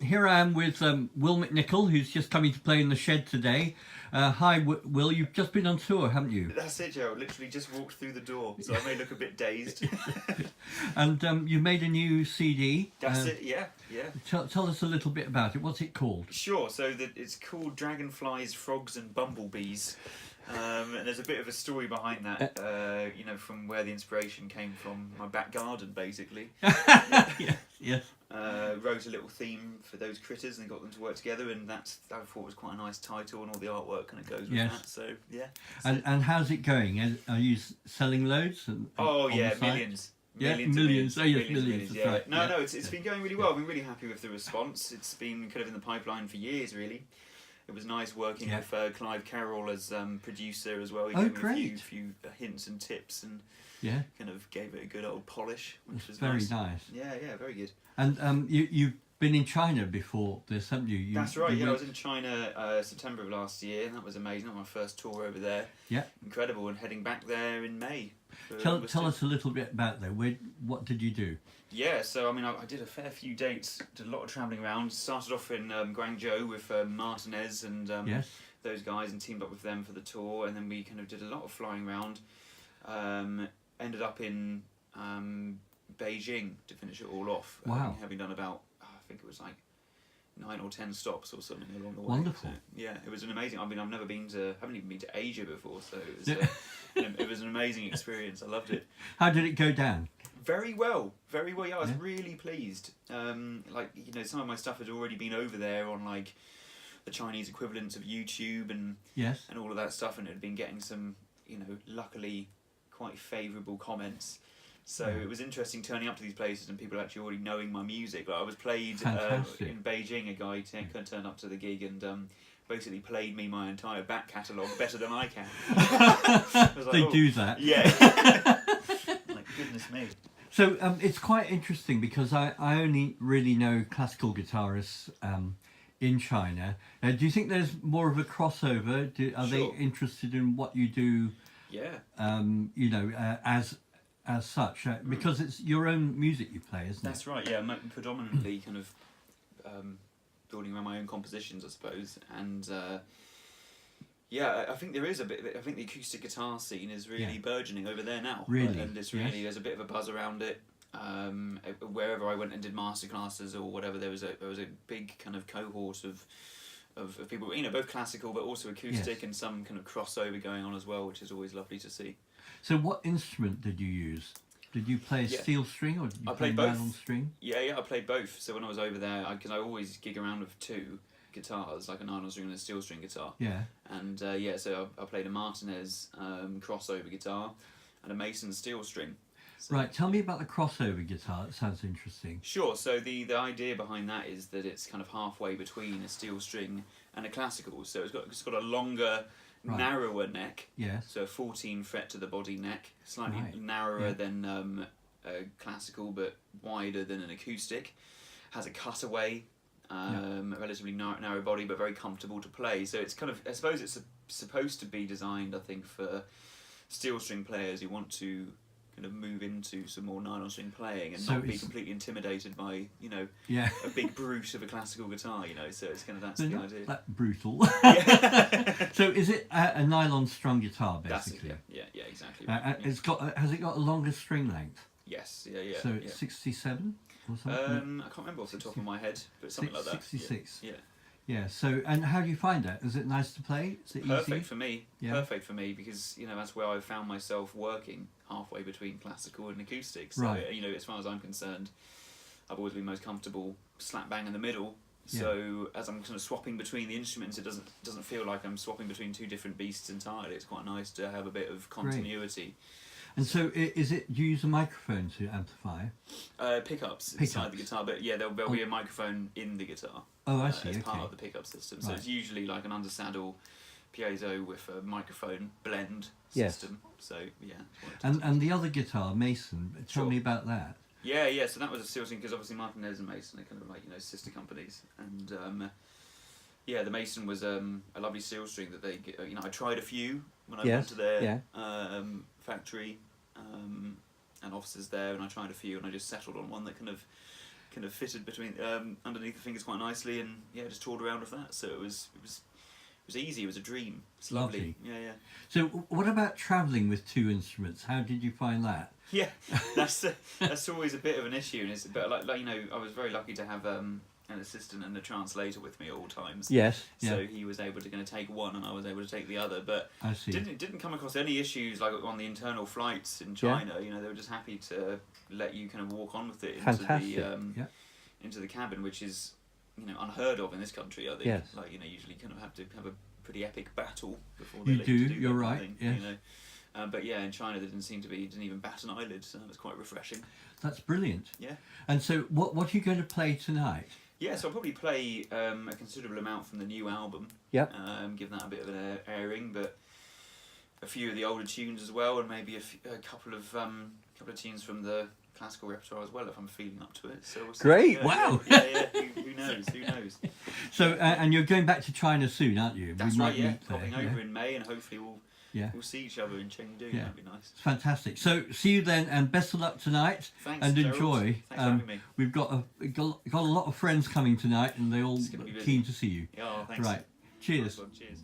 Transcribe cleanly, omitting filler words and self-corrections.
Here I am with Will McNicol, who's just coming to play in the shed today. Hi, Will. You've just been on tour, haven't you? That's it, Gerald. Literally just walked through the door, so I may look a bit dazed. And you made a new CD. That's it, yeah. Tell us a little bit about it. What's it called? Sure. So it's called Dragonflies, Frogs, and Bumblebees. And there's a bit of a story behind that, from where the inspiration came from. My back garden, basically. Yes. Wrote a little theme for those critters and got them to work together, and I thought was quite a nice title, and all the artwork kind of goes with that. So yeah. And how's it going? Are you selling loads? Millions. Yeah, millions. Yeah. Right. No, it's been going really well. I've been really happy with the response. It's been kind of in the pipeline for years, really. It was nice working with Clive Carroll as producer as well. He gave me a few hints and tips, and kind of gave it a good old polish, which was very nice. Yeah, very good. And you've been in China before this, haven't you? That's right. I was in China September of last year, and that was amazing. That was my first tour over there. Yeah. Incredible, and heading back there in May. Tell us a little bit about that. What did you do? Yeah, so I did a fair few dates, did a lot of travelling around. Started off in Guangzhou with Martinez and those guys, and teamed up with them for the tour, and then we kind of did a lot of flying around. Ended up in Beijing to finish it all off. Wow. Having done about, I think it was like 9 or 10 stops or something along the way. Wonderful. So, yeah, it was an amazing. I've never haven't even been to Asia before, so it was it was an amazing experience. I loved it. How did it go down? Very well. Yeah, I was really pleased. Some of my stuff had already been over there on like the Chinese equivalents of YouTube and all of that stuff, and it had been getting some, luckily quite favourable comments. So it was interesting turning up to these places and people actually already knowing my music. Like I was played in Beijing. A guy turned up to the gig and basically played me my entire back catalogue better than I can. I was like, they do that. Yeah. Like, goodness me. So it's quite interesting because I only really know classical guitarists in China. Do you think there's more of a crossover? Are they interested in what you do? Yeah. As such, because it's your own music you play, isn't it? That's right. Yeah, predominantly kind of building around my own compositions, I suppose, and I think there is a bit of it. I think the acoustic guitar scene is really burgeoning over there now. Really, and it's really there's a bit of a buzz around it. Wherever I went and did masterclasses or whatever, there was a big kind of cohort of people, both classical but also acoustic, and some kind of crossover going on as well, which is always lovely to see. So what instrument did you use? Did you play a steel string or did you play nylon string? Yeah, I played both. So when I was over there, because I always gig around with two guitars, like a nylon string and a steel string guitar. Yeah. And so I played a Martinez crossover guitar and a Mason steel string. So. Right, tell me about the crossover guitar. It sounds interesting. Sure. So the idea behind that is that it's kind of halfway between a steel string and a classical. So it's got a longer, narrower neck. Yes. So a 14 fret to the body neck, slightly narrower than a classical, but wider than an acoustic. Has a cutaway, a relatively narrow body, but very comfortable to play. So it's kind of, I suppose it's supposed to be designed, I think, for steel string players who want to kind of move into some more nylon string playing and not be completely intimidated by a big brute of a classical guitar, so it's kind of that's the idea. That brutal. So is it a nylon strung guitar basically? That's it, yeah, exactly. It's got has it got a longer string length? Yes, yeah. So it's 67 or something. I can't remember off the top of my head, but something like that. 66. Yeah. Yeah. So, and how do you find that? Is it nice to play? Is it perfect easy? for me? Yeah. Perfect for me because that's where I found myself working halfway between classical and acoustic. So as far as I'm concerned, I've always been most comfortable slap bang in the middle. So as I'm kind of swapping between the instruments, it doesn't feel like I'm swapping between two different beasts entirely. It's quite nice to have a bit of continuity. Great. And so, do you use a microphone to amplify? Pickups inside the guitar, but there'll be a microphone in the guitar. Oh, I see. As part of the pickup system. So it's usually like an undersaddle piezo with a microphone blend system. So And the other guitar, Mason. Tell me about that. Yeah. So that was a steel string because obviously Martinez and Mason are kind of like sister companies, and the Mason was a lovely steel string that they I tried a few when I went to their factory and offices there, and I tried a few, and I just settled on one that kind of kind of fitted between underneath the fingers quite nicely, and yeah, just toured around with that. So it was easy. It was a dream. It's lovely. Yeah. So what about travelling with two instruments? How did you find that? Yeah, that's always a bit of an issue, and it's a bit like you know, I was very lucky to have an assistant and a translator with me at all times. Yes. So he was able to kind of take one, and I was able to take the other. But I see. Didn't come across any issues like on the internal flights in China. You know, they were just happy to let you kind of walk on with it into the cabin, which is, you know, unheard of in this country. I think. Yes. Like, you know, usually kind of have to have a pretty epic battle before they you let do. you do You're that right. thing, Yes. you know. But yeah, in China, they didn't even bat an eyelid, so that was quite refreshing. That's brilliant. Yeah. And so, what are you going to play tonight? Yeah, so I'll probably play a considerable amount from the new album. Yeah. Give that a bit of an airing, but a few of the older tunes as well, and maybe a couple of tunes from the classical repertoire as well, if I'm feeling up to it. So we'll see. Great! Wow. Yeah. Who knows? Who knows? So, and you're going back to China soon, aren't you? That's right. Yeah, popping over in May, and hopefully we'll see each other in Chengdu. Yeah. That'd be nice. It's fantastic. So see you then, and best of luck tonight. Thanks, and Gerald. enjoy. Thanks for having me. We've got a lot of friends coming tonight, and they're all keen to see you. Yeah, thanks. Right. Cheers. Nice one. Cheers.